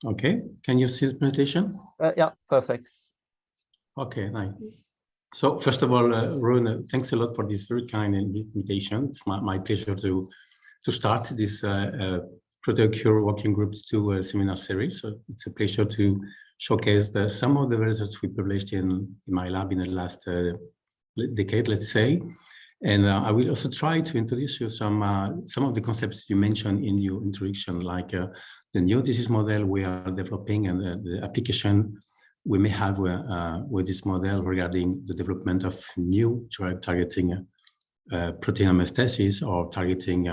Okay, can you see the presentation? Yeah, perfect. Okay, nice. So first of all, Roue, thanks a lot for this very kind invitation. It's my pleasure to start this Proteocure Working Groups 2 seminar series. So it's a pleasure to showcase some of the results we published in my lab in the last decade, let's say. And I will also try to introduce you some of the concepts you mentioned in your introduction, like the new disease model we are developing and the application we may have with this model regarding the development of new drug targeting protein homeostasis or targeting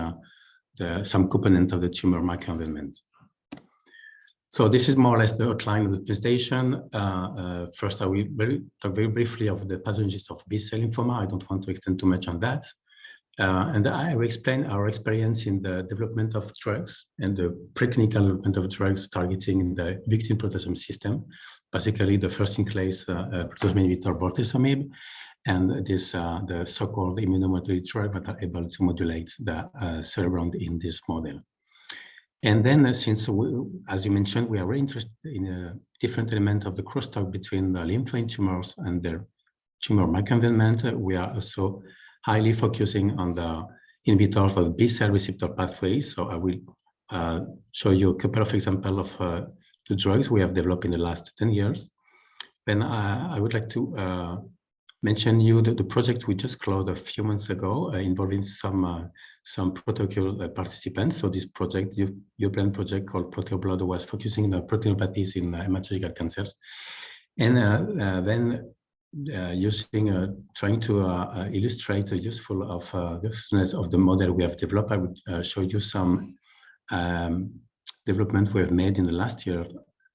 some component of the tumor microenvironment. So this is more or less the outline of the presentation. First, I will talk very briefly of the pathogens of B-cell lymphoma. I don't want to extend too much on that. And I will explain our experience in the development of drugs and the preclinical development of drugs targeting the victim proteasome system, basically the first-in-class proteasome inhibitor bortezomib, and this the so-called immunomodulatory drug that are able to modulate the cerebrome in this model. And then, since, as you mentioned, we are very interested in a different element of the crosstalk between the lymphoid tumors and their tumor microenvironment, we are also highly focusing on the inhibitor for the B-cell receptor pathway. So I will show you a couple of examples of the drugs we have developed in the last 10 years. Then I would like to mention you the project we just closed a few months ago involving some Proteocure participants. So this project, the European project called Proteoblood, was focusing on the proteinopathies in hematological cancers. And then trying to illustrate the usefulness of the model we have developed, I would show you some development we have made in the last year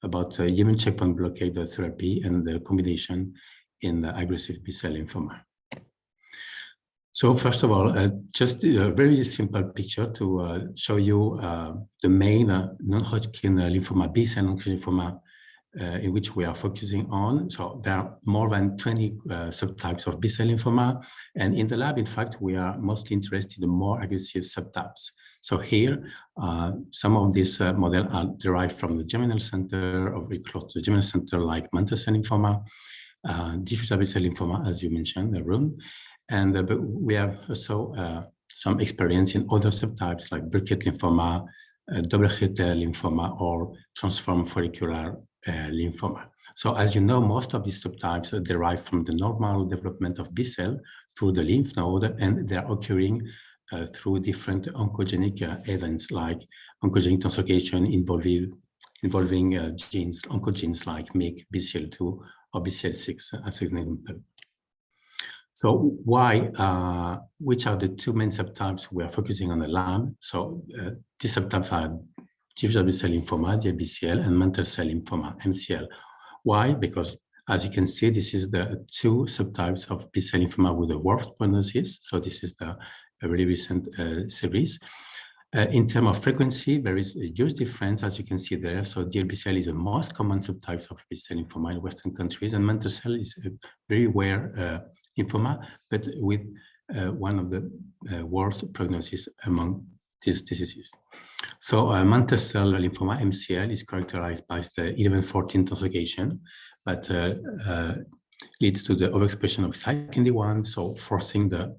about immune checkpoint blockade therapy and the combination in the aggressive B-cell lymphoma. So first of all, just a very simple picture to show you the main non-Hodgkin lymphoma, B-cell non-Hodgkin lymphoma, in which we are focusing on. So there are more than 20 subtypes of B-cell lymphoma. And in the lab, in fact, we are mostly interested in more aggressive subtypes. So here, some of these models are derived from the germinal center or very close to the germinal center, like mantle cell lymphoma, diffuse B-cell lymphoma, as you mentioned, Roue. And but we have also some experience in other subtypes like Burkitt lymphoma, double-hit lymphoma, or transformed follicular lymphoma. So as you know, most of these subtypes are derived from the normal development of B-cell through the lymph node, and they're occurring through different oncogenic events like oncogenic translocation involving genes, oncogenes like MYC, BCL2, or BCL6 as an example. So why, which are the two main subtypes we are focusing on the lab? So these subtypes are diffuse B-cell lymphoma, DLBCL, and mantle cell lymphoma, MCL. Why? Because as you can see, this is the two subtypes of B-cell lymphoma with the worst prognosis. So this is a really recent series. In terms of frequency, there is a huge difference, as you can see there. So DLBCL is the most common subtypes of B-cell lymphoma in Western countries, and mantle cell is a very rare lymphoma, but with one of the worst prognosis among these diseases. So mantle cell lymphoma, MCL, is characterized by the 11-14 translocation, but leads to the overexpression of cyclin D1, so forcing the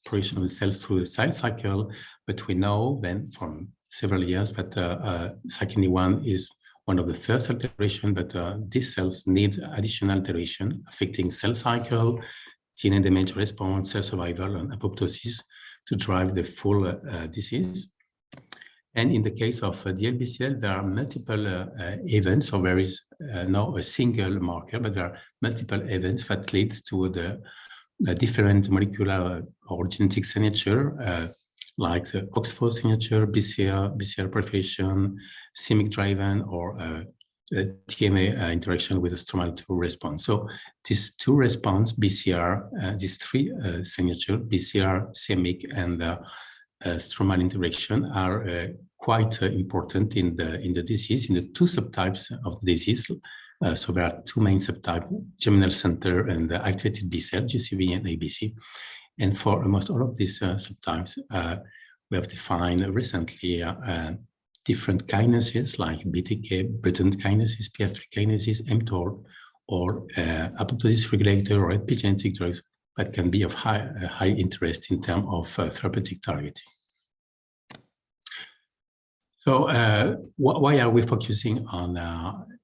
progression of the cells through the cell cycle. But we know then from several years that cyclin D1 is one of the first alteration, but these cells need additional alteration affecting cell cycle, DNA damage response, cell survival, and apoptosis to drive the full disease. And in the case of DLBCL, there are multiple events, so there is not a single marker, but there are multiple events that lead to the different molecular or genetic signature, like the OX4 signature, BCR proliferation, c-MYC driven, or TMA interaction with the stromal 2 response. So these two response, BCR, these three signature, BCR, c-MYC, and stromal interaction are quite important in the disease, in the two subtypes of the disease. So there are two main subtypes, germinal center and the activated B-cell, GCB and ABC. And for almost all of these subtypes, we have defined recently different kinases like BTK, Breton kinases, PF3 kinases, mTOR, or apoptosis regulator or epigenetic drugs that can be of high interest in terms of therapeutic targeting. So why are we focusing on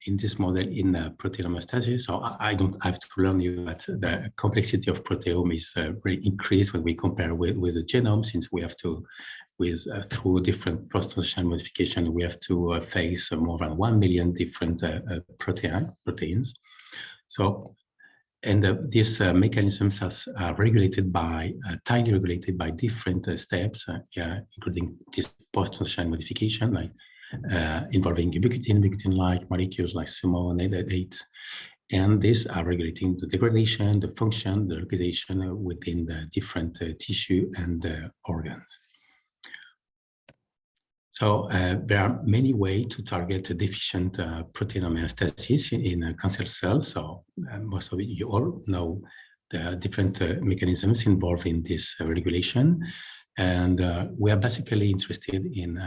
in this model in protein homeostasis? So I don't have to learn you that the complexity of proteome is very increased when we compare with the genome, since we have to, through different post-translational modification, we have to face more than 1 million different proteins. So, and these mechanisms are regulated by, tightly regulated by different steps, including this post-translational modification, like involving ubiquitin-like molecules like SUMO and 888. And these are regulating the degradation, the function, the localization within the different tissue and organs. So there are many ways to target a deficient protein homeostasis in cancer cells. So most of you all know the different mechanisms involved in this regulation. And we are basically interested in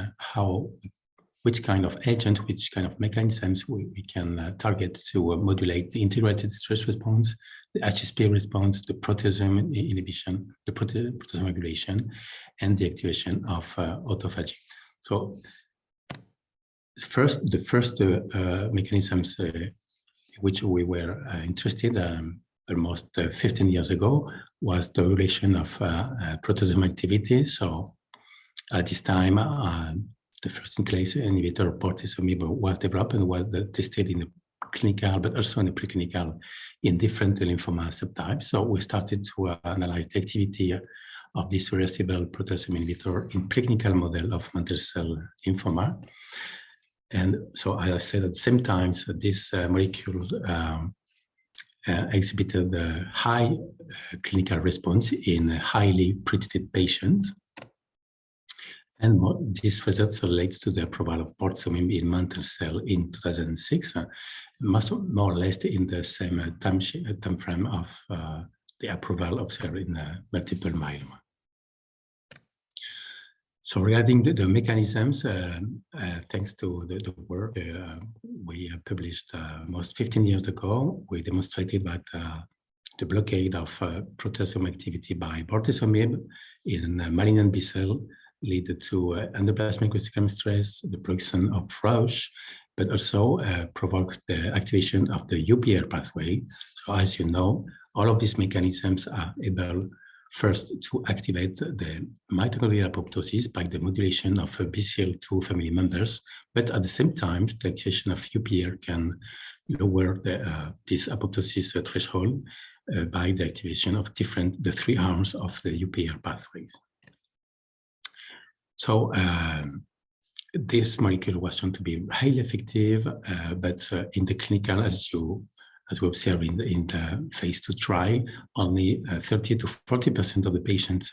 which kind of agent, which kind of mechanisms we can target to modulate the integrated stress response, the HSP response, the proteasome inhibition, the proteasome regulation, and the activation of autophagy. So the first mechanisms which we were interested almost 15 years ago was the regulation of proteasome activity. So at this time, the first-in-class inhibitor bortezomib was developed and was tested in the clinical, but also in the preclinical in different lymphoma subtypes. So we started to analyze the activity of this reversible proteasome inhibitor in preclinical model of mantle cell lymphoma. And so, as I said, at the same time, so this molecule exhibited a high clinical response in highly pretreated patients. And these results relate to the approval of bortezomib in mantle cell in 2006, more or less in the same time frame of the approval observed in multiple myeloma. So regarding the mechanisms, thanks to the work we published almost 15 years ago, we demonstrated that the blockade of proteasome activity by bortezomib in malignant B cell lead to endoplasmic reticulum stress, the production of Roue, but also provoke the activation of the UPR pathway. So as you know, all of these mechanisms are able first to activate the mitochondrial apoptosis by the modulation of BCL2 family members, but at the same time, the activation of UPR can lower this apoptosis threshold by the activation of the three arms of the UPR pathways. So this molecule was shown to be highly effective, but in the clinical, as we observed in the phase 2 trial, only 30 to 40% of the patients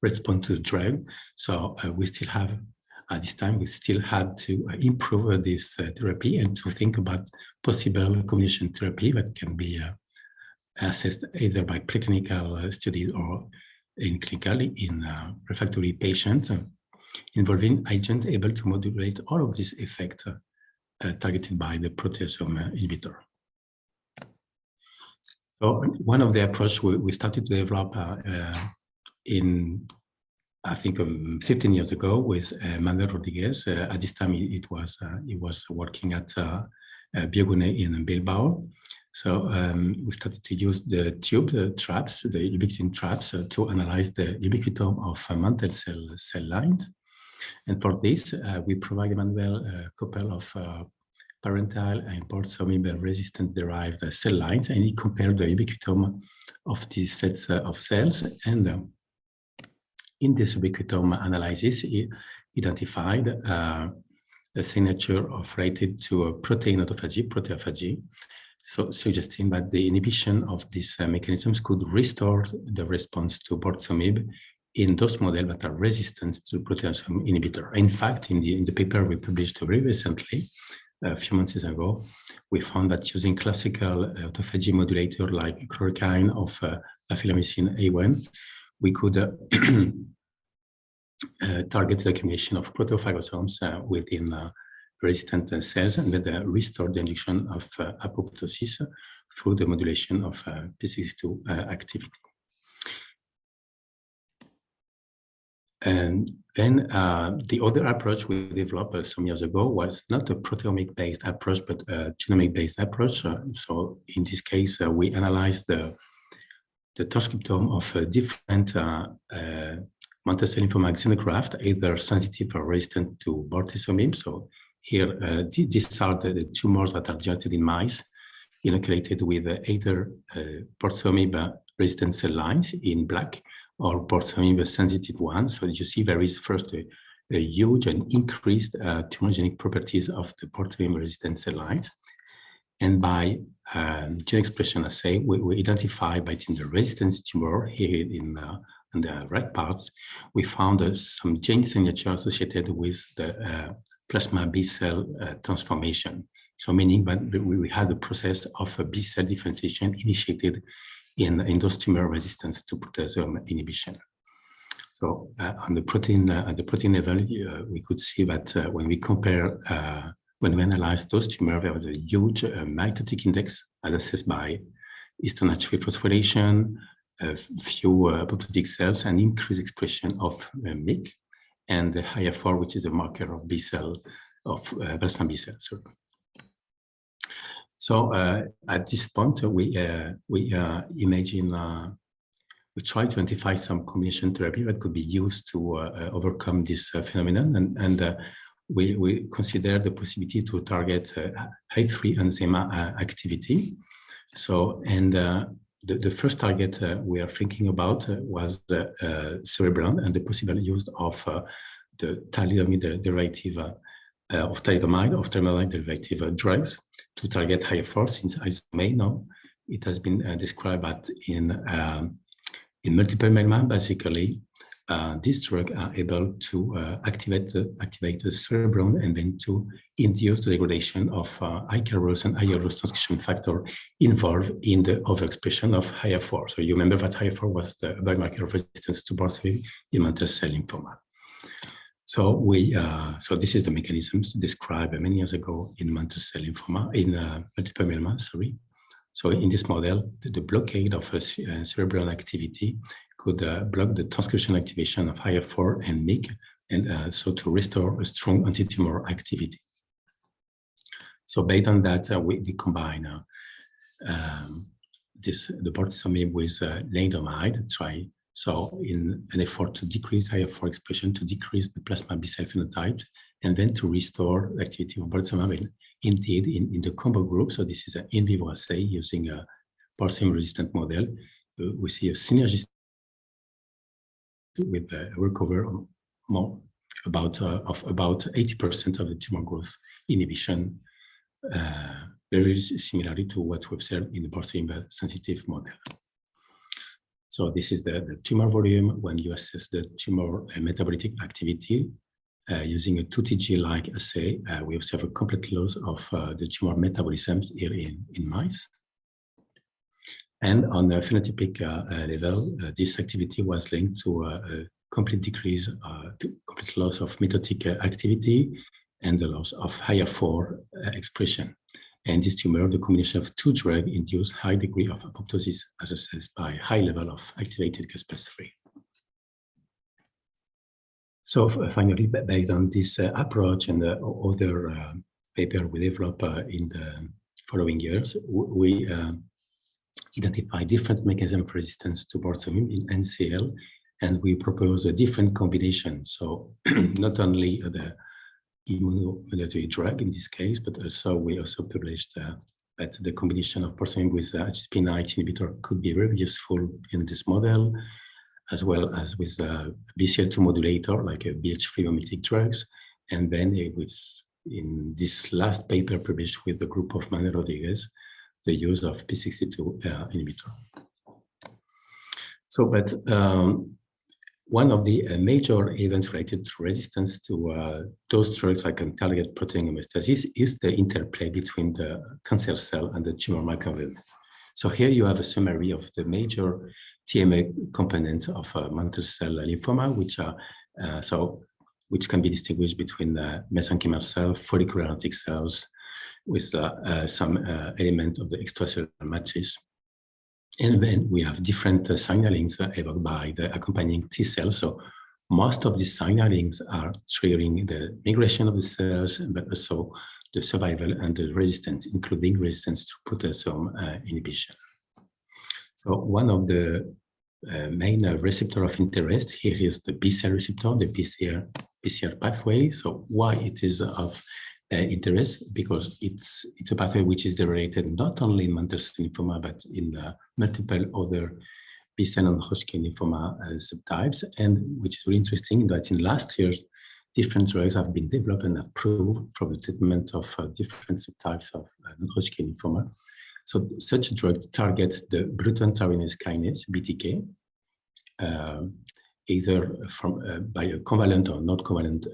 respond to the drug. So we still have, at this time, we still had to improve this therapy and to think about possible combination therapy that can be assessed either by preclinical studies or in clinically in refractory patients, involving agent able to modulate all of this effect targeted by the proteasome inhibitor. So one of the approach we started to develop in, I think, 15 years ago with Manuel Rodriguez. At this time, he was working at Biogune in Bilbao. So we started to use the traps, the ubiquitin traps, to analyze the ubiquitome of mantle cell lines. And for this, we provided Manuel a couple of parental and bortezomib resistant derived cell lines, and he compared the ubiquitome of these sets of cells. And in this ubiquitome analysis, he identified a signature related to a protein autophagy, proteophagy, so suggesting that the inhibition of these mechanisms could restore the response to bortezomib in those models that are resistant to proteasome inhibitor. In fact, in the paper we published very recently, a few months ago, we found that using classical autophagy modulator like chloroquine of afilamisin A1, we could targets the accumulation of protophagosomes within resistant cells and then restore the induction of apoptosis through the modulation of P62 activity. And then the other approach we developed some years ago was not a proteomic-based approach, but a genomic-based approach. So in this case, we analyzed the transcriptome of different mantle cell lymphoma xenograft, either sensitive or resistant to bortezomib. So here, these are the tumors that are generated in mice, inoculated with either bortezomib-resistant cell lines in black or bortezomib-sensitive ones. So you see there is first a huge and increased tumorigenic properties of the bortezomib-resistant cell lines. And by gene expression assay, we identify by the resistance tumor here in the right parts, we found some gene signature associated with the plasma B cell transformation. So meaning that we had a process of B cell differentiation initiated in those tumor resistance to proteasome inhibition. So on the protein at the protein level, we could see that when we compare when we analyzed those tumors, there was a huge mitotic index as assessed by histone H3 phosphorylation, a few apoptotic cells, and increased expression of MYC, and the IF4, which is a marker of B cell, of plasma B cells. So at this point, we try to identify some combination therapy that could be used to overcome this phenomenon, and we consider the possibility to target H3 enzyme activity. So, and the first target we are thinking about was the cereblon and the possible use of the thalidomide derivative of thalidomide derivative drugs to target IF4, since as you may know, it has been described that in multiple myeloma, basically, these drugs are able to activate the cereblon and then to induce the degradation of IKROS and IROS transcription factor involved in the overexpression of IF4. So you remember that IF4 was the biomarker of resistance to bortezomib in mantle cell lymphoma. So so this is the mechanisms described many years ago in mantle cell lymphoma, in multiple myeloma, sorry. So in this model, the blockade of cereblon activity could block the transcription activation of IF4 and MYC, and so to restore a strong anti-tumor activity. So based on that, we combine the bortezomib with lenalidomide, so in an effort to decrease IF4 expression, to decrease the plasma B cell phenotype, and then to restore the activity of bortezomib. Indeed, in the combo group, so this is an in vivo assay using a bortezomib-resistant model, we see a synergistic with a recover more of about 80% of the tumor growth inhibition, very similarly to what we've seen in the bortezomib-sensitive model. So this is the tumor volume when you assess the tumor metabolic activity using a 2TG-like assay. We observe a complete loss of the tumor metabolisms here in mice. And on a phenotypic level, this activity was linked to a complete decrease, complete loss of mitotic activity and the loss of IF4 expression. And this tumor, the combination of two drugs, induced high degree of apoptosis as assessed by high level of activated caspase-3. So finally, based on this approach and the other paper we developed in the following years, we identify different mechanisms of resistance to bortezomib in NCL, and we propose a different combination. So not only the immunomodulatory drug in this case, but also we also published that the combination of bortezomib with HSP9 inhibitor could be very useful in this model, as well as with BCL2 modulator like BH3 mimetic drugs, and then in this last paper published with the group of Manuel Rodriguez, the use of P62 inhibitor. So, but one of the major events related to resistance to those drugs that can target protein homeostasis is the interplay between the cancer cell and the tumor microenvironment. So here you have a summary of the major TMA components of mantle cell lymphoma, which are which can be distinguished between mesenchymal cells, follicular lymphatic cells, with some element of the extracellular matrix. And then we have different signalings evoked by the accompanying T cells. So most of these signalings are triggering the migration of the cells, but also the survival and the resistance, including resistance to proteasome inhibition. So one of the main receptor of interest here is the B-cell receptor, the BCR pathway. So why it is of interest? Because it's a pathway which is related not only in mantle cell lymphoma, but in multiple other B-cell non-Hodgkin lymphoma subtypes, and which is really interesting that in last years, different drugs have been developed and approved for the treatment of different subtypes of non-Hodgkin lymphoma. So such drugs target the Bruton tyrosine kinase, BTK, either from by a covalent or not covalent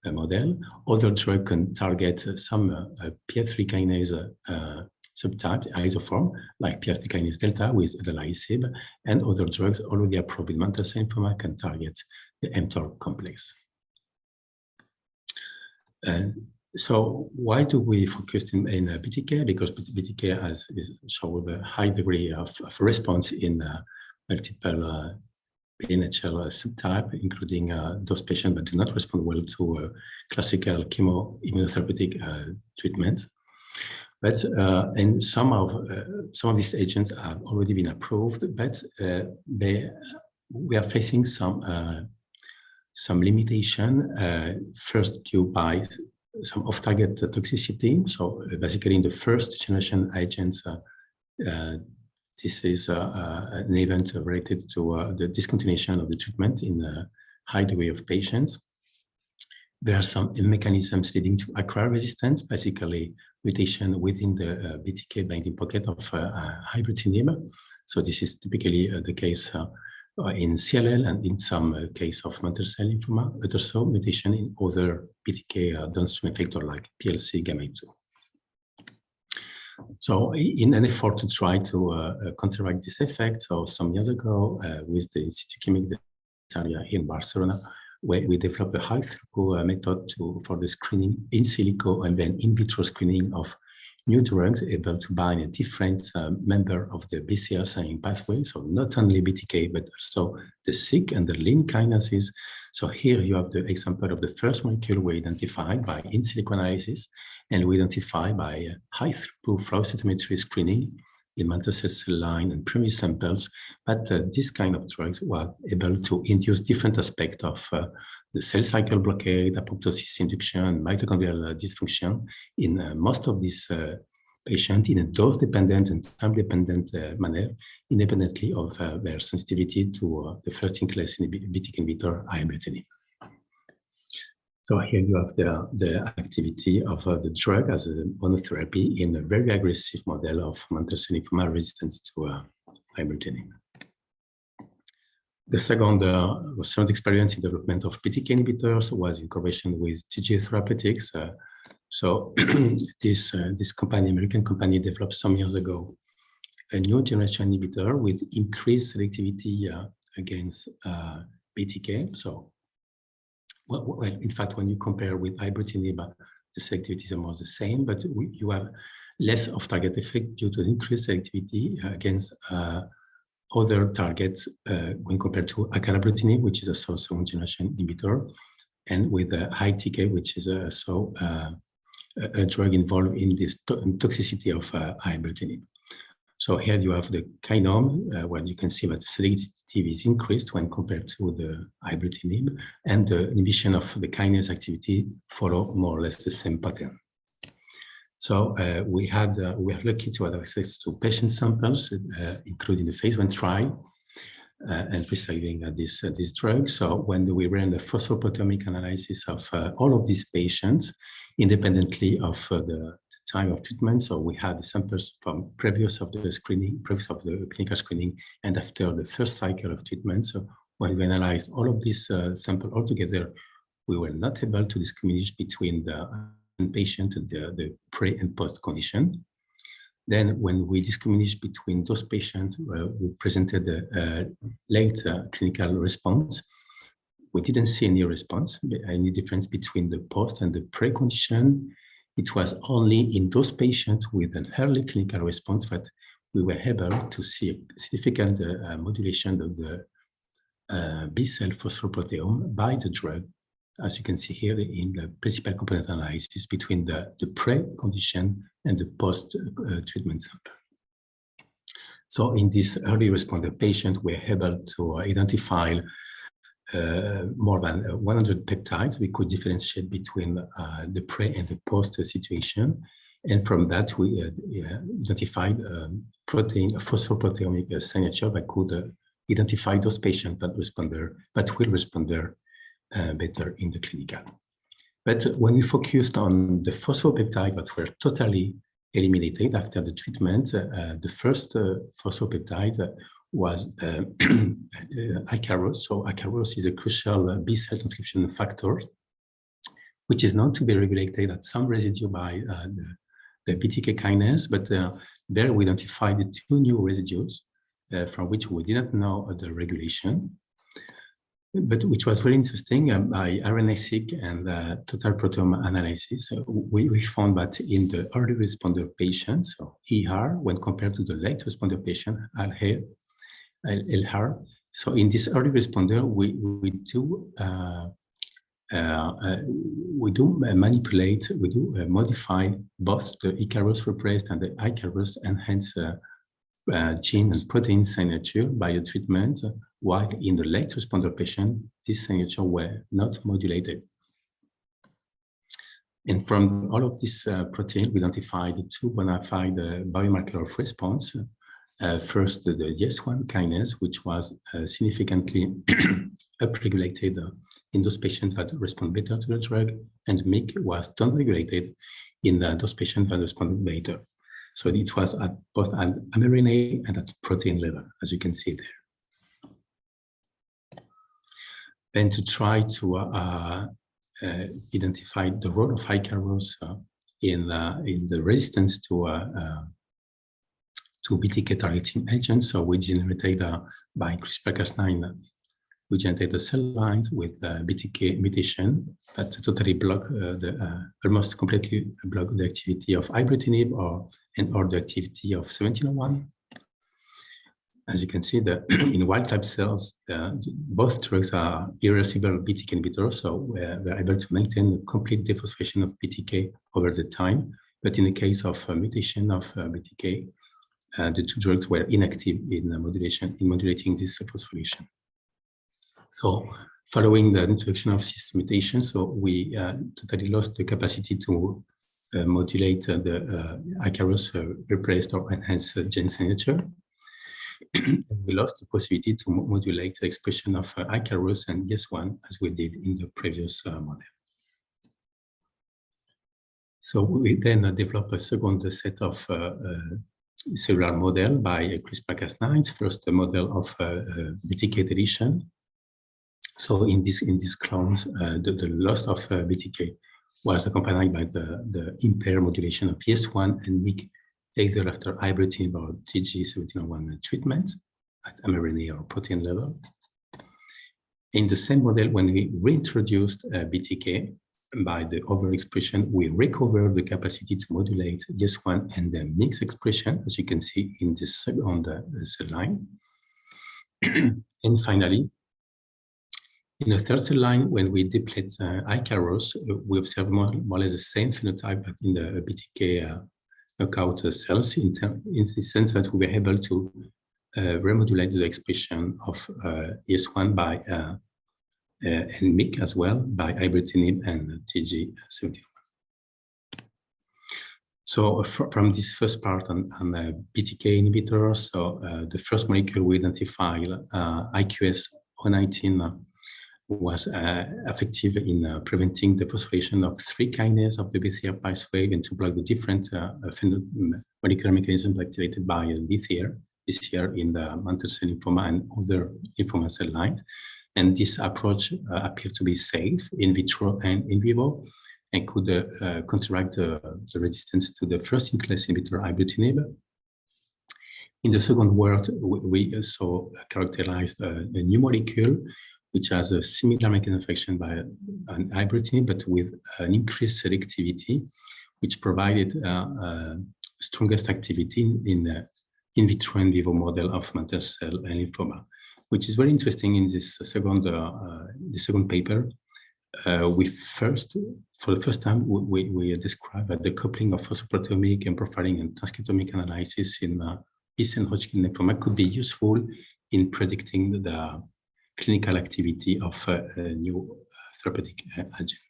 model. Other drugs can target some PI3 kinase subtype, isoform, like PI3 kinase delta with edelisib, and other drugs already approved in mantle cell lymphoma can target the mTOR complex. So why do we focus in BTK? Because BTK has showed a high degree of response in multiple NHL subtype, including those patients that do not respond well to classical chemoimmunotherapeutic treatments. But and some of these agents have already been approved, but we are facing some limitation. First, due by some off-target toxicity. So basically, in the first generation agents, this is an event related to the discontinuation of the treatment in a high degree of patients. There are some mechanisms leading to acquired resistance, basically mutation within the BTK binding pocket of ibrutinib. So this is typically the case in CLL and in some case of mantle cell lymphoma, but also mutation in other BTK downstream effector like PLC gamma 2. So in an effort to try to counteract this effect, so some years ago with the Institut Chimique d'Italia here in Barcelona, we developed a high throughput method for the screening in silico and then in vitro screening of new drugs able to bind a different member of the BCL signaling pathway. So not only BTK, but also the SYK and the LIN kinases. So here you have the example of the first molecule we identified by in silico analysis, and we identify by high throughput flow cytometry screening in mantle cell line and primary samples. But this kind of drugs were able to induce different aspects of the cell cycle blockade, apoptosis induction, mitochondrial dysfunction in most of these patients in a dose-dependent and time-dependent manner, independently of their sensitivity to the first-in-class BTK inhibitor, ibrutinib. So here you have the activity of the drug as a monotherapy in a very aggressive model of mantle cell lymphoma resistance to ibrutinib. The second experience in development of BTK inhibitors was in collaboration with TG Therapeutics. So this company, American company, developed some years ago a new generation inhibitor with increased selectivity against BTK. So, well, in fact, when you compare with ibrutinib, the selectivity is almost the same, but you have less off-target effect due to increased selectivity against other targets when compared to acalabrutinib, which is a second generation inhibitor, and with a high TK, which is also a drug involved in this toxicity of ibrutinib. So here you have the kinome, where you can see that the selectivity is increased when compared to the ibrutinib, and the inhibition of the kinase activity follow more or less the same pattern. So we are lucky to have access to patient samples, including the phase 1 trial, and receiving this drug. So when we ran the phosphoproteomic analysis of all of these patients, independently of the time of treatment, so we had the samples from previous of the clinical screening, and after the first cycle of treatment. So when we analyzed all of these samples altogether, we were not able to discriminate between the patient and the pre and post condition. Then when we discriminate between those patients who presented a late clinical response, we didn't see any response, any difference between the post and the pre-condition. It was only in those patients with an early clinical response that we were able to see a significant modulation of the B-cell phosphoproteome by the drug, as you can see here in the principal component analysis between the pre-condition and the post-treatment sample. So in this early responder patient, we're able to identify more than 100 peptides. We could differentiate between the pre and the post situation. And from that, we identified protein, a phosphoproteomic signature that could identify those patients that will respond better in the clinical. But when we focused on the phosphopeptides that were totally eliminated after the treatment, the first phosphopeptide was Icarus. So Icarus is a crucial B-cell transcription factor, which is known to be regulated at some residue by the BTK kinase, but there we identified 2 new residues from which we didn't know the regulation, but which was very interesting. By RNA-seq and total proteome analysis, we found that in the early responder patients, so ER, when compared to the late responder patient, LR, so in this early responder, we modify both the Icarus repressed and the Icarus enhanced gene and protein signature by the treatment, while in the late responder patient, this signature were not modulated. And from all of this protein, we identified 2 bona fide biomarker of response. First, the YES1 kinase, which was significantly upregulated in those patients that respond better to the drug, and MYC was downregulated in those patients that responded better. So it was at both an mRNA and at protein level, as you can see there. Then to try to identify the role of Icarus in the resistance to BTK targeting agents, so we generated by CRISPR-Cas9, we generated cell lines with BTK mutation that totally block almost completely block the activity of ibrutinib or the activity of 1701. As you can see, in wild-type cells, both drugs are irreversible BTK inhibitors, so we're able to maintain a complete dephosphorylation of BTK over the time. But in the case of mutation of BTK, the 2 drugs were inactive in modulating this phosphorylation. So following the introduction of this mutation, so we totally lost the capacity to modulate the Icarus repressed or enhanced gene signature. We lost the possibility to modulate the expression of Icarus and YES1 as we did in the previous model. So we then developed a second set of cellular model by CRISPR-Cas9. First, the model of BTK deletion. So in these clones, the loss of BTK was accompanied by the impaired modulation of YES1 and MYC, either after ibrutinib or TG1701 treatment at mRNA or protein level. In the same model, when we reintroduced BTK by the overexpression, we recovered the capacity to modulate YES1 and the MYC expression, as you can see in this on the cell line. And finally, in the third cell line, when we deplete Icarus, we observe more or less the same phenotype but in the BTK knockout cells, in the sense that we were able to remodulate the expression of YES1 by and MYC as well by ibrutinib and TG1701. So from this first part on BTK inhibitors, so the first molecule we identified, IQS-019, was effective in preventing the phosphorylation of 3 kinases of the BCR pathway and to block the different molecular mechanisms activated by BCR, in the mantle cell lymphoma and other lymphoma cell lines. And this approach appeared to be safe in vitro and in vivo and could counteract the resistance to the first-in-class inhibitor ibrutinib. In the second world, we also characterized a new molecule which has a similar mechanism of action by an hybridine, but with an increased selectivity, which provided strongest activity in the in vitro and vivo model of mantle cell lymphoma, which is very interesting. In this second paper, for the first time, we describe the coupling of phosphoproteomic and profiling and transcriptomic analysis in B-cell Hodgkin lymphoma could be useful in predicting the clinical activity of a new therapeutic agent.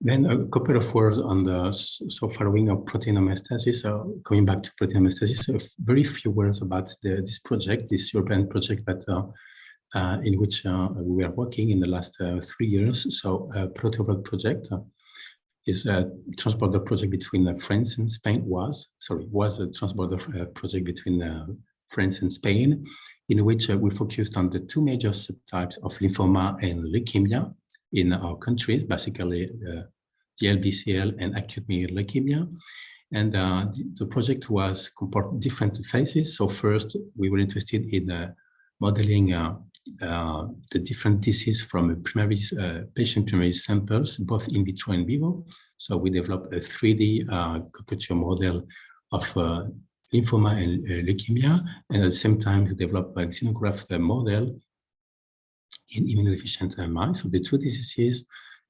Then a couple of words on the following of protein homeostasis. Coming back to protein homeostasis, a very few words about this project, this European project that in which we are working in the last 3 years. So Proteocure project is a transborder project between France and Spain. Was a transborder project between France and Spain, in which we focused on the 2 major subtypes of lymphoma and leukemia in our countries, basically DLBCL and acute myeloid leukemia. And the project was composed different phases. So first, we were interested in modeling the different disease from patient primary samples, both in vitro and vivo. So we developed a 3D Proteocure model of lymphoma and leukemia, and at the same time to develop a xenograft model in immunodeficient mice of the 2 diseases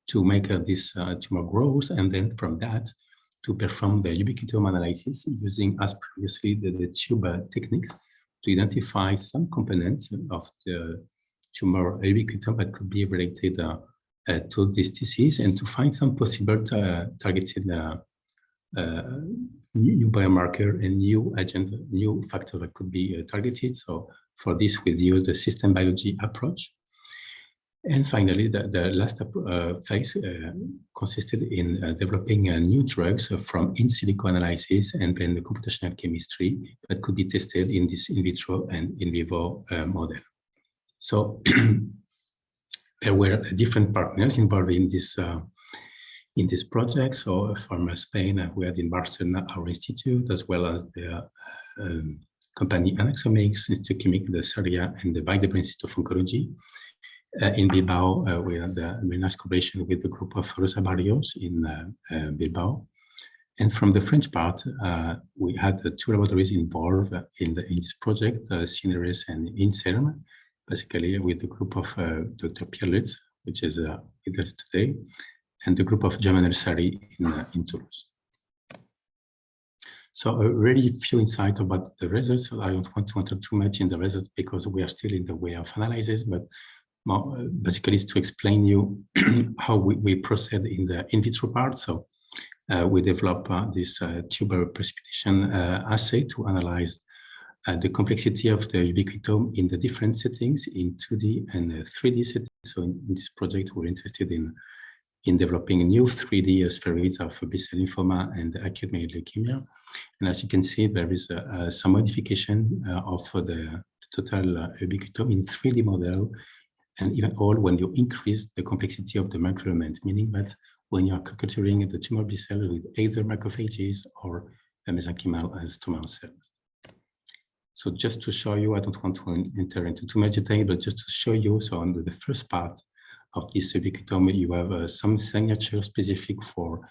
to make this tumor grows, and then from that to perform the ubiquitome analysis using, as previously, the tube techniques to identify some components of the tumor ubiquitome that could be related to this disease, and to find some possible targeted new biomarker and new agent, new factor that could be targeted. So for this, we use the system biology approach. And finally, the last phase consisted in developing new drugs from in silico analysis and then the computational chemistry that could be tested in this in vitro and in vivo model. So there were different partners involved in this project. So from Spain, we had in Barcelona our institute, as well as the company Anaxomics, Institut Chimique de Sarriá, and the Vall d'Hebron Institute of Oncology. In Bilbao, we had a very nice collaboration with the group of Rosa Barrios in Bilbao. And from the French part, we had 2 laboratories involved in this project, CNRS and INSERM, basically with the group of Dr. Pierre Lutz, which is with us today, and the group of Jamal El-Sari in Toulouse. So a really few insights about the results. I don't want to enter too much in the results because we are still in the way of analysis, but basically it's to explain you how we proceed in the in vitro part. So we develop this tuber precipitation assay to analyze the complexity of the ubiquitome in the different settings in 2D and 3D settings. So in this project, we're interested in developing new 3D spheroids of B-cell lymphoma and acute myeloid leukemia. And as you can see, there is some modification of the total ubiquitome in 3D model, and even all when you increase the complexity of the microenvironment, meaning that when you are culturing the tumor B-cell with either macrophages or mesenchymal stromal cells. So just to show you, I don't want to enter into too much detail, but just to show you, so on the first part of this ubiquitome, you have some signature specific for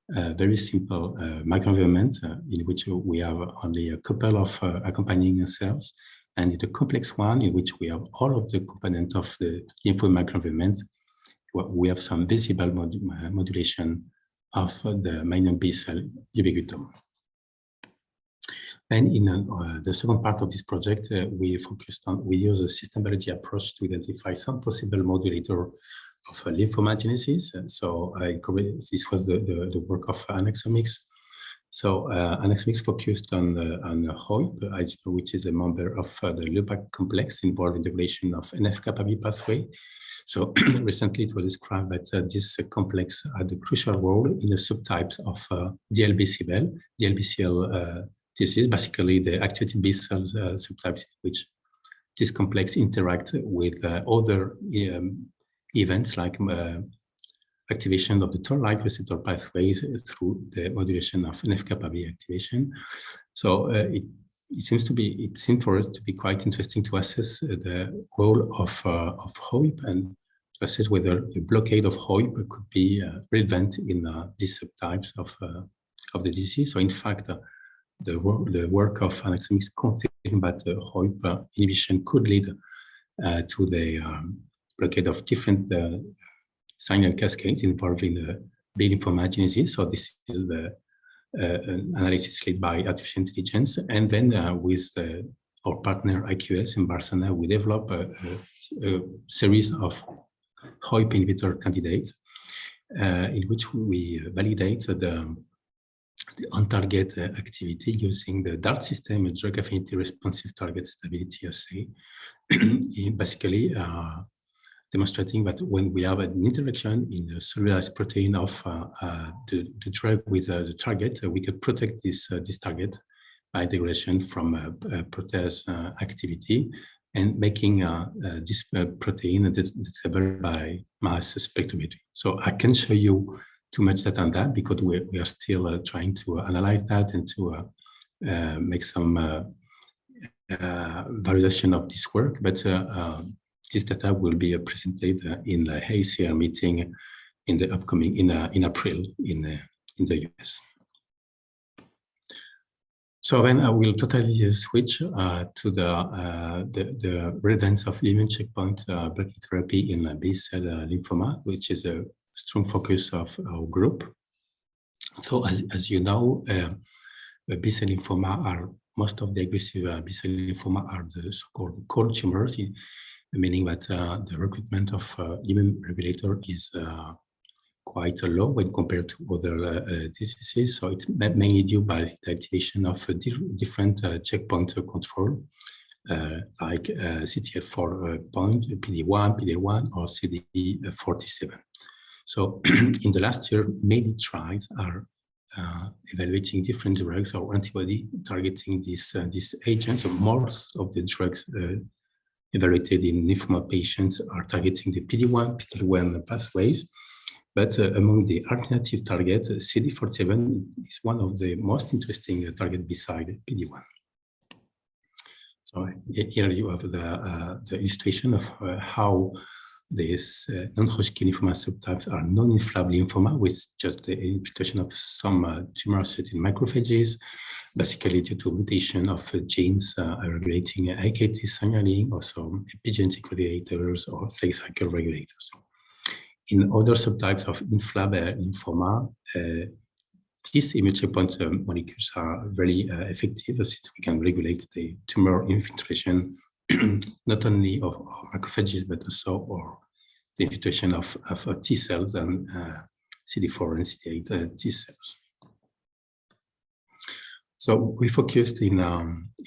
very simple microenvironment in which we have only a couple of accompanying cells, and the complex one in which we have all of the components of the lympho microenvironment. We have some visible modulation of the minor B-cell ubiquitome. Then in the second part of this project, we use a system biology approach to identify some possible modulator of lymphomagenesis. So this was the work of Anaxomics. So Anaxomics focused on HOIP, which is a member of the LUBAC complex involved in the regulation of NF-kappa pathway. So recently it was described that this complex had a crucial role in the subtypes of DLBCL. This is basically the activated B cells subtypes in which this complex interact with other events like activation of the toll-like receptor pathways through the modulation of NF-kappa activation. So it seemed for us to be quite interesting to assess the role of Roue and to assess whether the blockade of Roue could be relevant in these subtypes of the disease. So in fact, the work of Anaxomics confirmed that Roue inhibition could lead to the blockade of different signal cascades involving the B lymphomagenesis. So this is the analysis led by artificial intelligence. And then with our partner IQS in Barcelona, we developed a series of Roue inhibitor candidates in which we validate the on-target activity using the DART system, a drug affinity responsive target stability assay, basically demonstrating that when we have an interaction in the cellularized protein of the drug with the target, we can protect this target by degradation from protease activity and making this protein detectable by mass spectrometry. So I can show you too much data on that because we are still trying to analyze that and to make some validation of this work. But this data will be presented in the ACR meeting in the upcoming in April in the US. So then I will totally switch to the relevance of immune checkpoint blocking therapy in B-cell lymphoma, which is a strong focus of our group. So as you know, B-cell lymphoma are most of the aggressive B-cell lymphoma are the so-called cold tumors, meaning that the recruitment of immune regulator is quite low when compared to other diseases. So it's mainly due by the activation of different checkpoint control, like CTF4 point, PD1 or CD47. So in the last year, many trials are evaluating different drugs or antibody targeting this agent. So most of the drugs evaluated in lymphoma patients are targeting the PD1, PD-L1 pathways. But among the alternative targets, CD47 is one of the most interesting targets beside PD-1. So here you have the illustration of how these non-Hodgkin lymphoma subtypes are non-inflammable lymphoma with just the infiltration of some tumor-associated macrophages, basically due to mutation of genes regulating AKT signaling or some epigenetic regulators or cell cycle regulators. In other subtypes of inflammable lymphoma, these immune checkpoint molecules are very effective since we can regulate the tumor infiltration not only of macrophages but also the infiltration of T cells and CD4 and CD8 T cells. So we focused in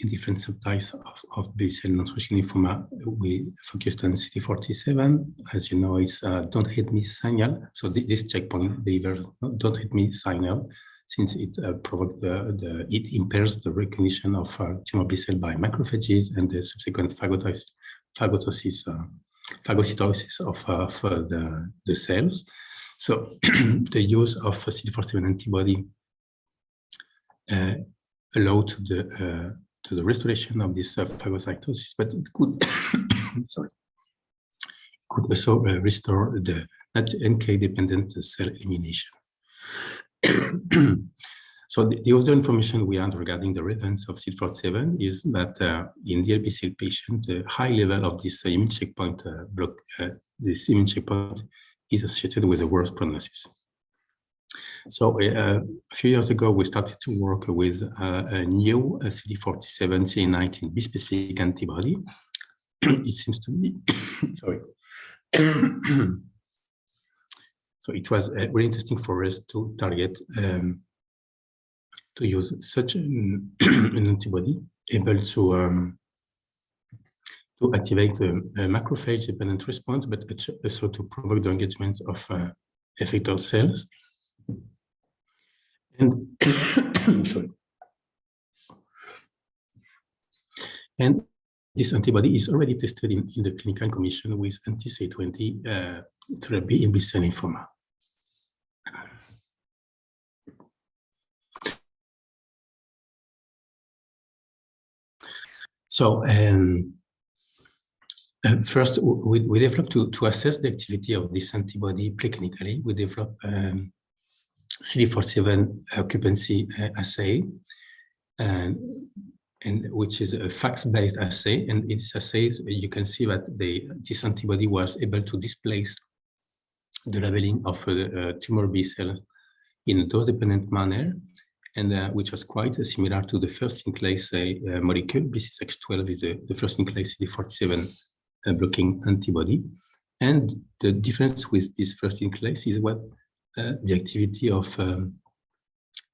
different subtypes of B-cell non-Hodgkin lymphoma. We focused on CD47. As you know, it's don't hit me signal. So this checkpoint delivers don't hit me signal, since it it impairs the recognition of tumor B-cell by macrophages and the subsequent phagocytosis of the cells. So the use of CD47 antibody allow to the restoration of this phagocytosis, but it could could also restore the NK-dependent cell elimination. So the other information we have regarding the relevance of CD47 is that in DLBCL patient, the high level of this immune checkpoint this immune checkpoint is associated with a worse prognosis. So a few years ago, we started to work with a new CD47 CD19 bispecific antibody. It seems to be, sorry. So it was really interesting for us to target, to use such an antibody able to activate a macrophage-dependent response, but also to provoke the engagement of effector cells. And sorry. And this antibody is already tested in the clinical combination with anti-CD20 therapy in B-cell lymphoma. So first, we developed to assess the activity of this antibody preclinically. We developed CD47 occupancy assay, and which is a fax-based assay. And in this assay, you can see that this antibody was able to displace the leveling of tumor B cells in a dose-dependent manner, and which was quite similar to the first-in-class molecule. BCX12 is the first-in-class CD47 blocking antibody. And the difference with this first-in-class is what the activity of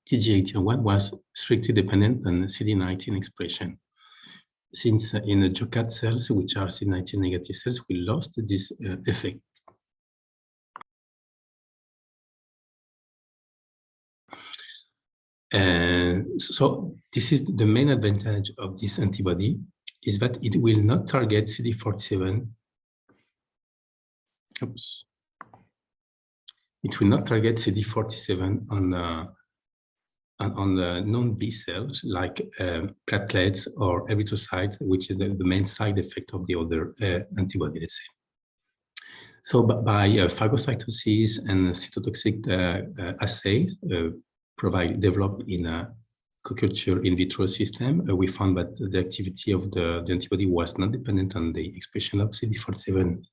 TG81 was strictly dependent on CD19 expression. Since in the JOCAT cells, which are CD19 negative cells, we lost this effect. So this is the main advantage of this antibody, is that it will not target CD47. Oops. It will not target CD47 on the non-B cells like platelets or erythrocytes, which is the main side effect of the other antibody, let's say. So by phagocytosis and cytotoxic assays developed in a co-culture in vitro system, we found that the activity of the antibody was not dependent on the expression of CD47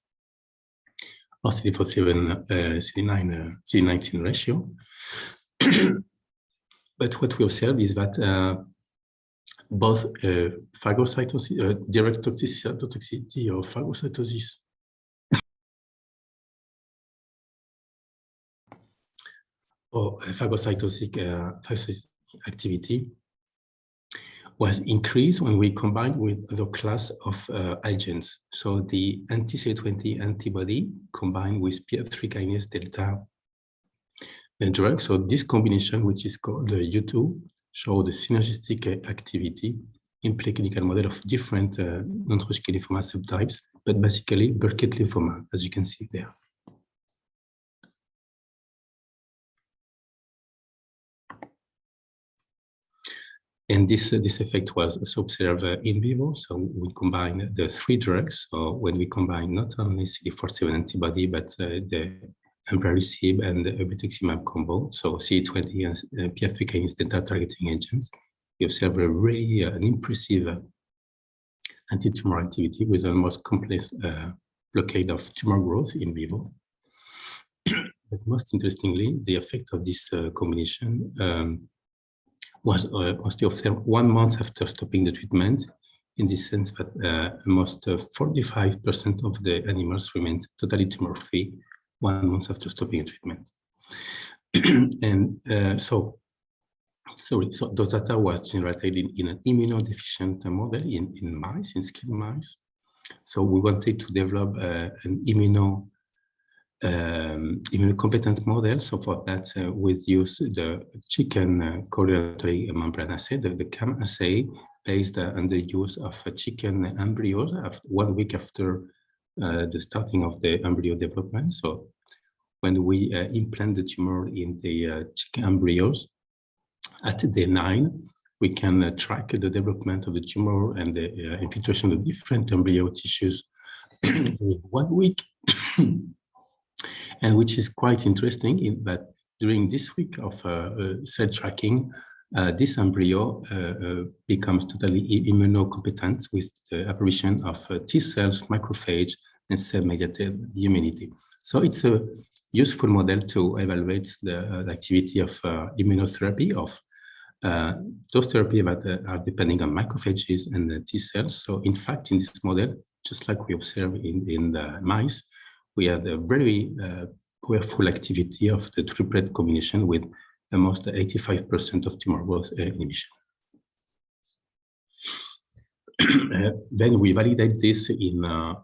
or CD47 CD19 ratio. But what we observe is that both phagocytosis, direct toxicity or phagocytosis or phagocytotic activity was increased when we combined with the class of agents. So the anti-CD20 antibody combined with PI3 kinase delta drug. So this combination, which is called U2, showed the synergistic activity in preclinical model of different non-Hodgkin lymphoma subtypes, but basically Burkitt lymphoma, as you can see there. And this effect was also observed in vivo. So we combine the three drugs. So when we combine not only CD47 antibody, but the Emparicib and the obinutuzumab combo, so CD20 and PI3 kinase delta targeting agents, we observe a really an impressive anti-tumor activity with almost complete blockade of tumor growth in vivo. But most interestingly, the effect of this combination was mostly observed 1 month after stopping the treatment, in the sense that almost 45% of the animals remained totally tumor-free 1 month after stopping a treatment. And so those data was generated in an immunodeficient model in mice, in skin mice. So we wanted to develop an immunocompetent model. So for that, we use the chicken coronary membrane assay, the CAM assay, based on the use of chicken embryos 1 week after the starting of the embryo development. So when we implant the tumor in the chicken embryos at day 9, we can track the development of the tumor and the infiltration of different embryo tissues during 1 week. And which is quite interesting in that during this week of cell tracking, this embryo becomes totally immunocompetent with the apparition of T cells, macrophage, and cell-mediated immunity. So it's a useful model to evaluate the activity of immunotherapy, of those therapies that are depending on macrophages and T cells. So in fact, in this model, just like we observe in the mice, we had a very powerful activity of the triplet combination with almost 85% of tumor growth inhibition. Then we validate this in a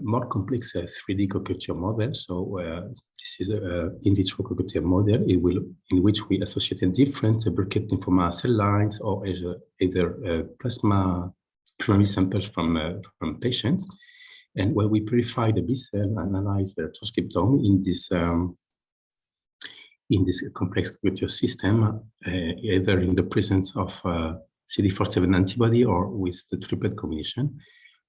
more complex 3D co-culture model. So this is an in vitro co-culture model in which we associated different Burkitt lymphoma cell lines or either plasma samples from patients. And when we purify the B cell and analyze the transcriptome in this complex co-culture system, either in the presence of CD47 antibody or with the triplet combination,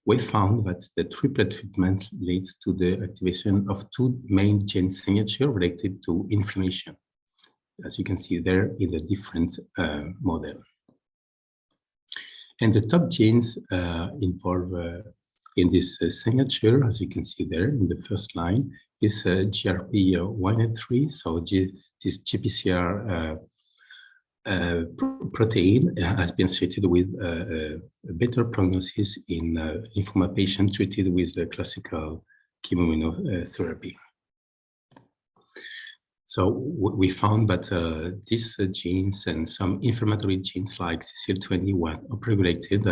we found that the triplet treatment leads to the activation of two main gene signatures related to inflammation, as you can see there in the different model. And the top genes involved in this signature, as you can see there in the first line, is GRP183. So this GPCR protein has been associated with a better prognosis in lymphoma patients treated with the classical chemoimmunotherapy. So we found that these genes and some inflammatory genes like CCL20 were upregulated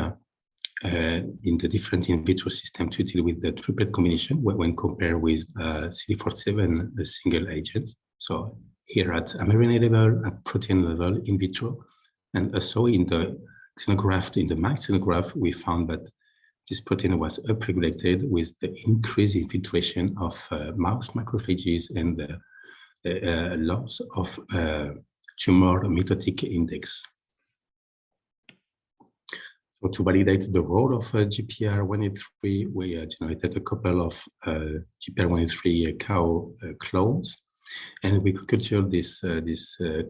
in the different in vitro system treated with the triplet combination when compared with CD47 single agents. So here at mRNA level, at protein level in vitro, and also in the xenograft, in the mouse xenograft, we found that this protein was upregulated with the increased infiltration of mouse macrophages and the loss of tumor mitotic index. So to validate the role of GPR183, we generated a couple of GPR183 cow clones, and we cultured these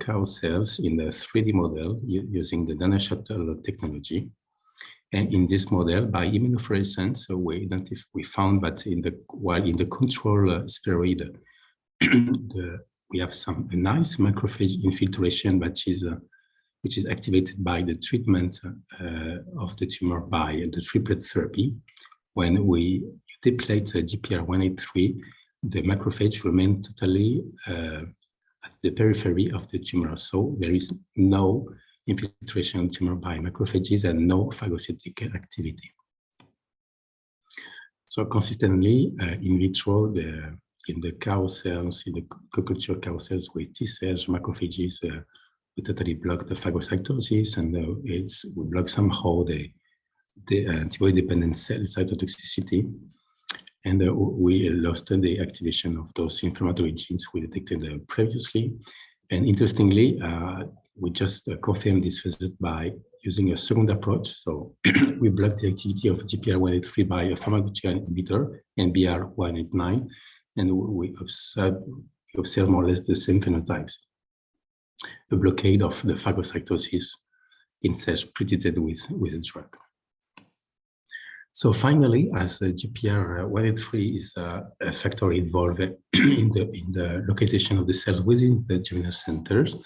cow cells in a 3D model using the nanoshuttle technology. And in this model, by immunofluorescence, we found that while in the control spheroid, we have some nice macrophage infiltration, which is activated by the treatment of the tumor by the triplet therapy. When we deplete GPR183, the macrophage remain totally at the periphery of the tumor. So there is no infiltration of tumor by macrophages and no phagocytic activity. So consistently in vitro, in the cow cells, in the co-culture cow cells with T cells, macrophages, we totally block the phagocytosis, and we block somehow the antibody-dependent cell cytotoxicity, and we lost the activation of those inflammatory genes we detected previously. And interestingly, we just confirmed this result by using a second approach. So we blocked the activity of GPR183 by a pharmacological inhibitor, NBR189, and we observe more or less the same phenotypes. A blockade of the phagocytosis in cells pretreated with a drug. So finally, as GPR183 is a factor involved in the localization of the cells within the germinal centers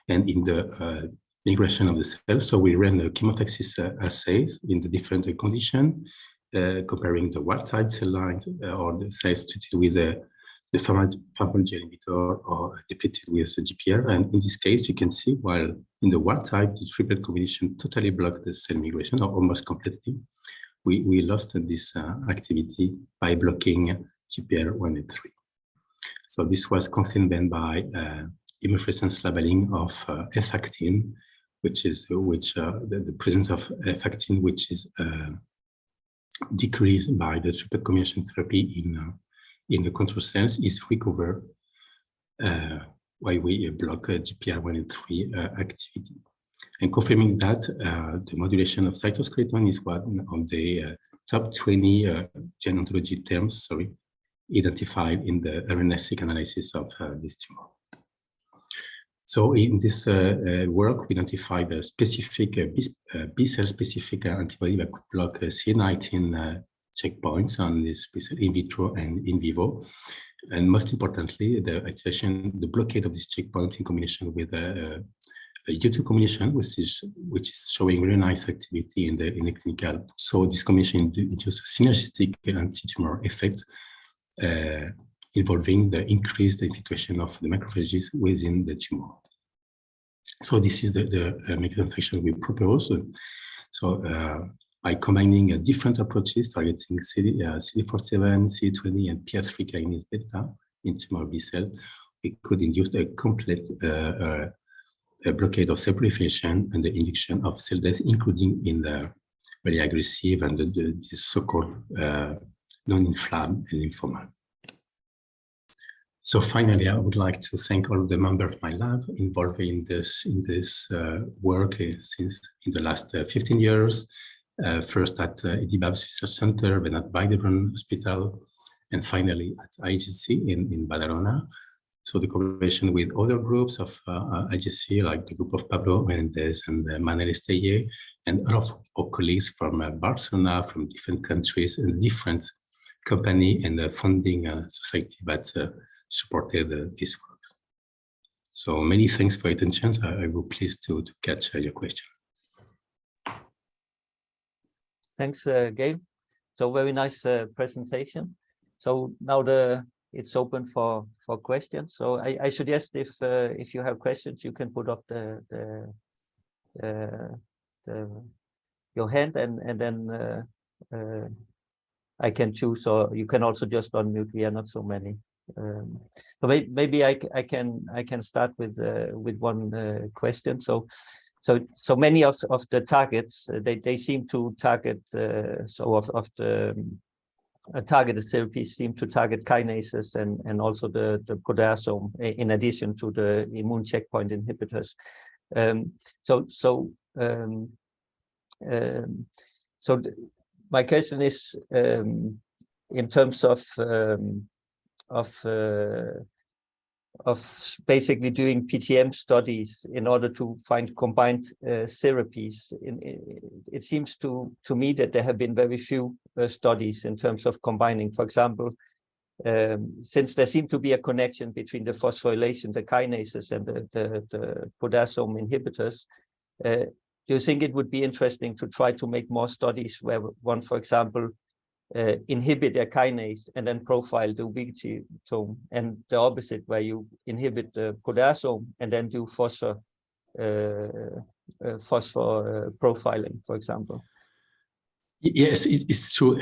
and in the migration of the cells, so we ran the chemotaxis assays in the different conditions, comparing the wild-type cell lines or the cells treated with the pharmacological inhibitor or depleted with the GPR. And in this case, you can see while in the wild-type, the triplet combination totally blocked the cell migration, or almost completely, we lost this activity by blocking GPR183. So this was confirmed then by immunofluorescence labeling of F-actin, the presence of F-actin, which is decreased by the triplet combination therapy in the control cells, is recovered while we block GPR183 activity. And confirming that the modulation of cytoskeleton is one of the top 20 gene ontology terms, identified in the RNA-seq analysis of this tumor. So in this work, we identified a specific B-cell specific antibody that could block CD19 checkpoints on this B-cell in vitro and in vivo. And most importantly, the blockade of this checkpoint in combination with a U2 combination, which is showing really nice activity in the clinical. So this combination induces a synergistic anti-tumor effect involving the increased infiltration of the macrophages within the tumor. So this is the mechanism of action we propose. So by combining different approaches targeting CD47, CD20, and PR3 kinase delta in tumor B cell, we could induce a complete a blockade of cell proliferation and the induction of cell death, including in the very aggressive and the so-called non-inflamed lymphoma. So finally, I would like to thank all the members of my lab involved in this work since in the last 15 years. First at EDBAB Research Center, then at Vijverbrun Hospital, and finally at IGC in Badalona. So the collaboration with other groups of IGC, like the group of Pablo Menendez and Manel Estelle, and a lot of our colleagues from Barcelona, from different countries and different company and funding society that supported this work. So many thanks for your attention. I will be pleased to catch your question. Thanks, Gael. So very nice presentation. So now it's open for questions. So I suggest if you have questions, you can put up your hand and then I can choose, or you can also just unmute. We are not so many. So maybe I can start with one question. So many of the targets they seem to target of the targeted therapies seem to target kinases and also the proteasome in addition to the immune checkpoint inhibitors. My question is in terms of basically doing PTM studies in order to find combined therapies. It seems to me that there have been very few studies in terms of combining, for example, since there seemed to be a connection between the phosphorylation, the kinases, and the proteasome inhibitors. Do you think it would be interesting to try to make more studies where one, for example, inhibit a kinase and then profile the ubiquitinone, and the opposite, where you inhibit the proteasome and then do phosphor profiling, for example? Yes, it's true.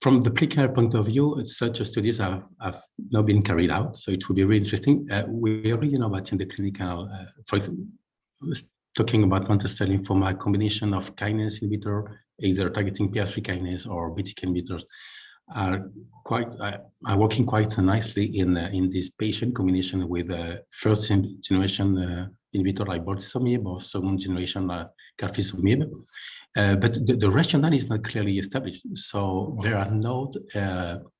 From the preclinical point of view, such studies have not been carried out, so it will be really interesting. We already know that in the clinical, for example, talking about mantle cell lymphoma, a combination of kinase inhibitor, either targeting PI3 kinase or BTK inhibitors, are working quite nicely in this patient combination with first generation inhibitor like bortezomib or second generation carfilzomib. But the rationale is not clearly established. So there are no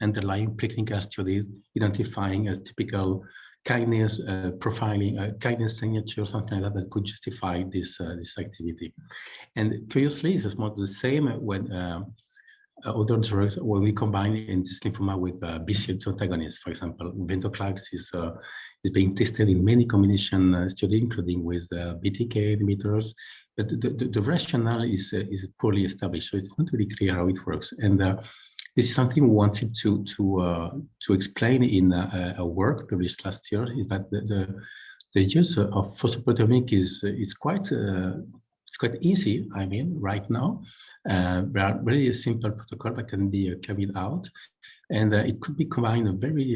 underlying preclinical studies identifying a typical kinase profiling, kinase signature, something like that could justify this activity. And curiously, it's more the same when other drugs, when we combine in this lymphoma with BCL2 antagonists, for example, venetoclax is being tested in many combination studies, including with BTK inhibitors. But the rationale is poorly established, so it's not really clear how it works. And this is something we wanted to explain in a work published last year. Is that the use of phosphoproteomic is quite easy. I mean, right now there are very simple protocols that can be carried out, and it could be combined very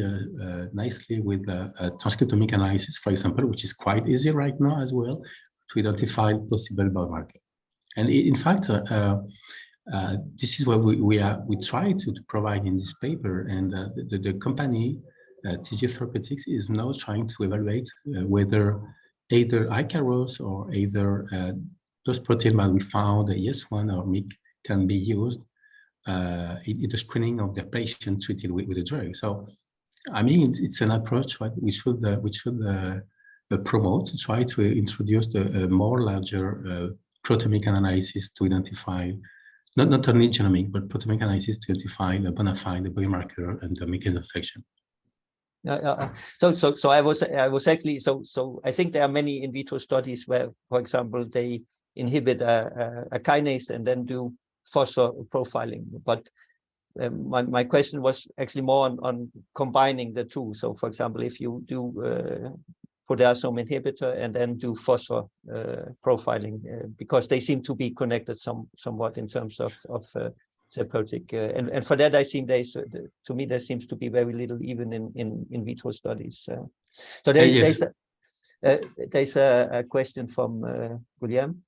nicely with transcriptomic analysis, for example, which is quite easy right now as well, to identify possible biomarker. And in fact, this is what we try to provide in this paper, and the company TG Therapeutics is now trying to evaluate whether either Icaros or either those proteins that we found, the ES1 or MYC, can be used in the screening of the patient treated with the drug. So, I mean, it's an approach that we should promote, to try to introduce the more larger proteomic analysis to identify not only genomic but proteomic analysis to identify the bona fide, the biomarker, and the mechanism of action. So I was actually so I think there are many in vitro studies where, for example, they inhibit a kinase and then do phosphor profiling. But my question was actually more on combining the two. So, for example, if you do proteasome inhibitor and then do phosphor profiling, because they seem to be connected somewhat in terms of therapeutic. And for that, I think to me there seems to be very little even in vitro studies. So there's a question from William.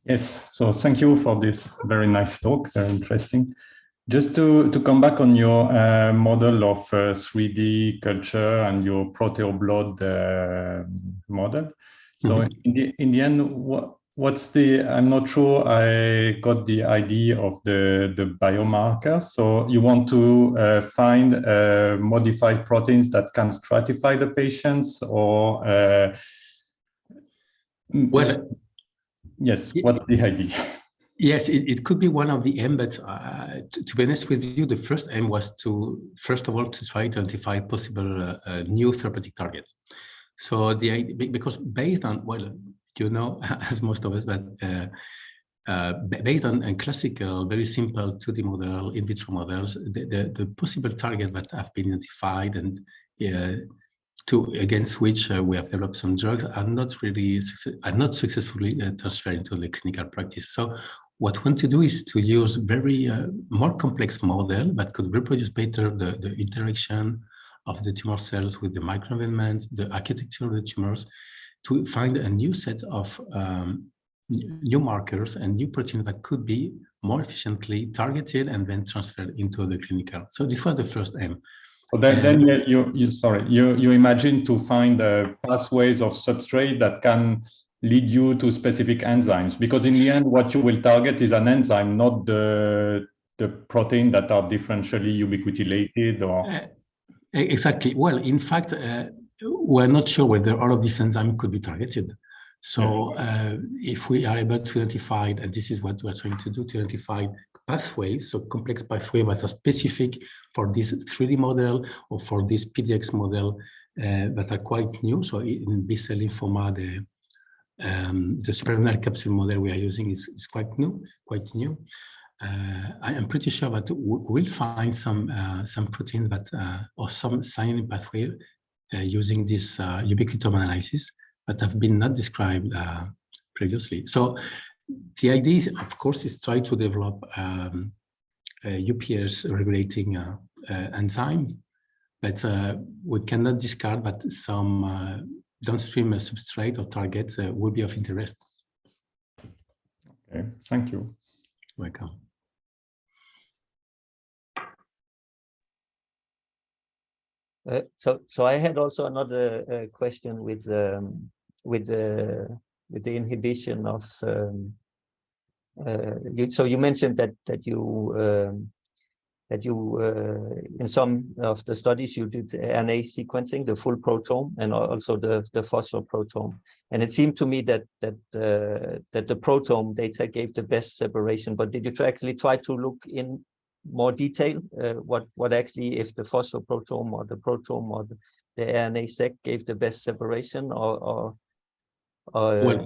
Yes, so thank you for this very nice talk, very interesting. Just to come back on your model of 3D culture and your proteoblood model. So in the end, what's the, I'm not sure I got the idea of the biomarker. So you want to find modified proteins that can stratify the patients, or well, yes, what's the idea? Yes, it could be one of the aim, but to be honest with you, the first aim was to, first of all, to try to identify possible new therapeutic targets. So because based on, well, you know, as most of us, but based on a classical, very simple 2D model, in vitro models, the possible target that have been identified and against which we have developed some drugs are not really successfully transferred into the clinical practice. So what we want to do is to use very more complex model that could reproduce better the interaction of the tumor cells with the microenvironment, the architecture of the tumors, to find a new set of new markers and new proteins that could be more efficiently targeted and then transferred into the clinical. So this was the first aim. So then you imagine to find pathways of substrate that can lead you to specific enzymes, because in the end, what you will target is an enzyme, not the protein that are differentially ubiquitinated or. Exactly. Well, in fact, we're not sure whether all of these enzymes could be targeted. So if we are able to identify, and this is what we're trying to do, to identify pathways, so complex pathways that are specific for this 3D model or for this PDX model that are quite new. So in B-cell lymphoma, the suprarrenal capsule model we are using is quite new. I am pretty sure that we'll find some protein that or some signaling pathway using this ubiquitome analysis that have been not described previously. So the idea is, of course, is try to develop UPS regulating enzymes, but we cannot discard that some downstream substrate or targets will be of interest. Okay, thank you. Welcome. So I had also another question with the inhibition of. So you mentioned that you in some of the studies you did RNA sequencing, the full proteome, and also the phosphoproteome. And it seemed to me that the proteome data gave the best separation. But did you actually try to look in more detail what actually, if the phosphoproteome or the proteome or the RNA-seq gave the best separation, or well,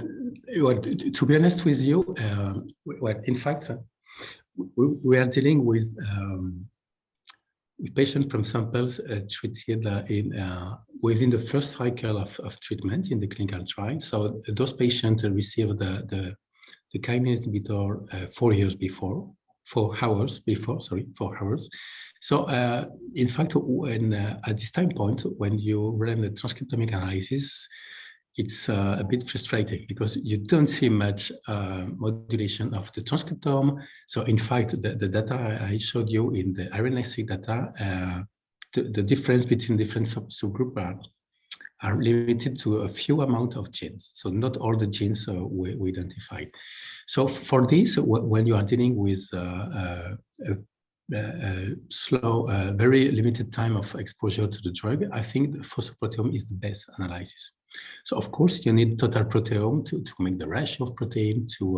to be honest with you, well, in fact, we are dealing with patients from samples treated within the first cycle of treatment in the clinical trial. So those patients received the kinase inhibitor 4 hours before. 4 hours before, sorry, 4 hours. So in fact, when at this time point, when you run the transcriptomic analysis, it's a bit frustrating because you don't see much modulation of the transcriptome. So in fact, the data I showed you in the RNA-seq data, the difference between different subgroups are limited to a few amount of genes. So not all the genes we identified. So for this, when you are dealing with slow, very limited time of exposure to the drug, I think the phosphoproteome is the best analysis. So of course you need total proteome to make the ratio of protein to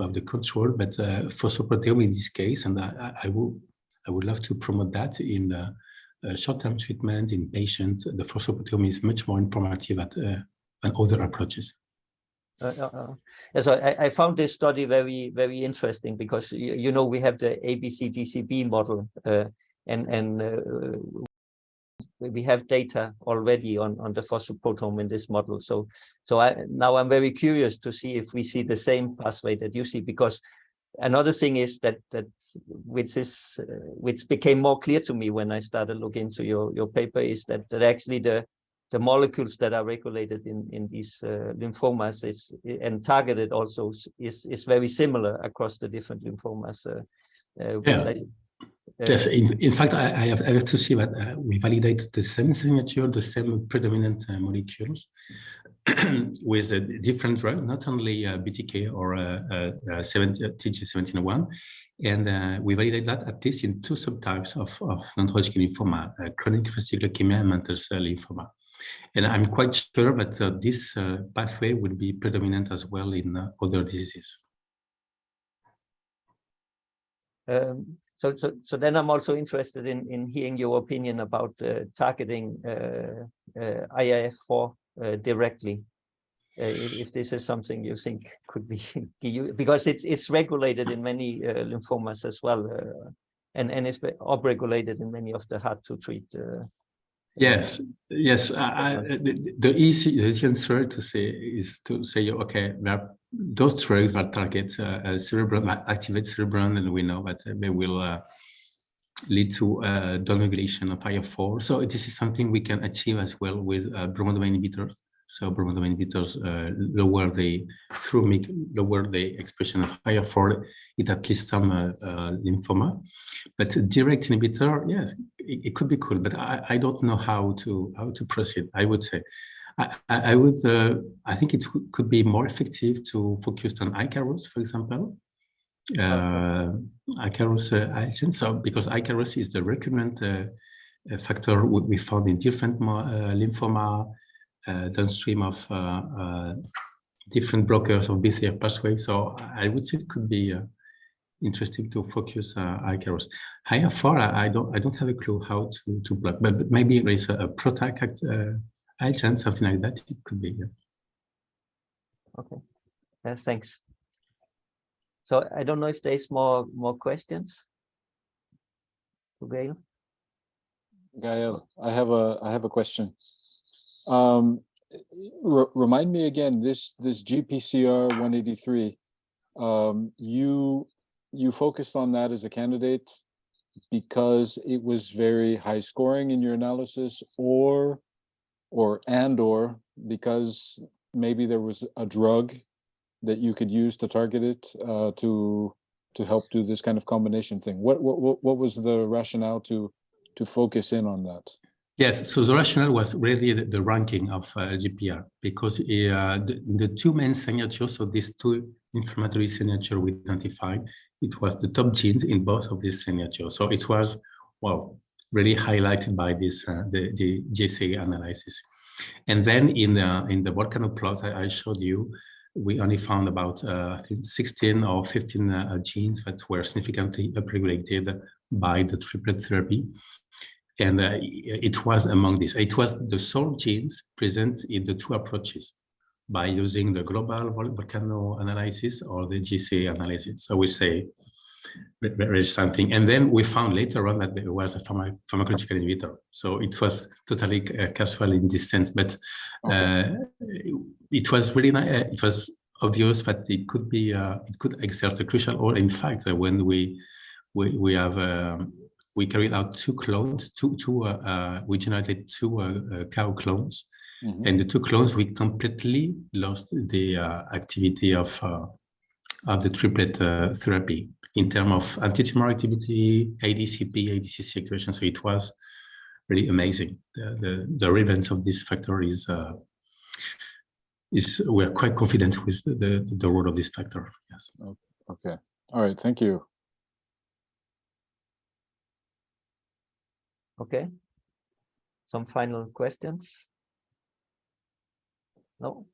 have the control, but phosphoproteome in this case, and I would love to promote that in short-term treatment in patients. The phosphoproteome is much more informative than other approaches. So I found this study very, very interesting because you know we have the ABCDCB model and we have data already on the phosphoproteome in this model. So now I'm very curious to see if we see the same pathway that you see, because another thing is that which became more clear to me when I started looking into your paper is that actually the molecules that are regulated in these lymphomas and targeted also is very similar across the different lymphomas. Yes, in fact, I have to see that we validate the same signature, the same predominant molecules with a different drug, not only BTK or TG1701, and we validate that at least in 2 subtypes of non-Hodgkin lymphoma, chronic lymphocytic leukemia and mantle cell lymphoma. And I'm quite sure that this pathway would be predominant as well in other diseases. So then I'm also interested in hearing your opinion about targeting IIF4 directly. If this is something you think could be because it's regulated in many lymphomas as well, and it's upregulated in many of the hard to treat. Yes. The easy answer to say is to say, okay, there are those drugs that target cerebrum, activate cerebrum, and we know that they will lead to downregulation of IL-4. So this is something we can achieve as well with bromodomain inhibitors. So bromodomain inhibitors lower the expression of IL-4 in at least some lymphoma. But direct inhibitor, yes, it could be cool. But I don't know how to proceed. I would say, I think it could be more effective to focus on Icarus, for example. Icarus agent. So because Icarus is the recurrent factor we found in different lymphoma downstream of different blockers of BCR pathway. So I would say it could be interesting to focus Icarus. IL-4, I don't have a clue how to block, but maybe there is a Proteocure agent, something like that. It could be. Yeah. Okay. Thanks. So I don't know if there's more questions to Gael. Gael, I have a question. Remind me again, this GPCR 183. You focused on that as a candidate because it was very high scoring in your analysis, or because maybe there was a drug that you could use to target it to help do this kind of combination thing. What was the rationale to focus in on that? Yes, so the rationale was really the ranking of GPR, because in the 2 main signatures, so these 2 inflammatory signatures we identified, it was the top genes in both of these signatures. So it was, well, really highlighted by this the GSA analysis. And then in the volcano plots I showed you, we only found about I think 16 or 15 genes that were significantly upregulated by the triplet therapy. And it was among these. It was the sole genes present in the 2 approaches by using the global volcano analysis or the GSA analysis. So we say there is something. And then we found later on that there was a pharmacological inhibitor. So it was totally casual in this sense. But it was really it was obvious that it could be it could exert a crucial role. In fact, when we carried out 2 clones, we generated 2 cow clones, and the 2 clones we completely lost the activity of the triplet therapy in terms of anti-tumor activity, ADCP, ADCC activation. So it was really amazing. The relevance of this factor is we are quite confident with the role of this factor. Yes. Okay. All right. Thank you. Okay. Some final questions? No?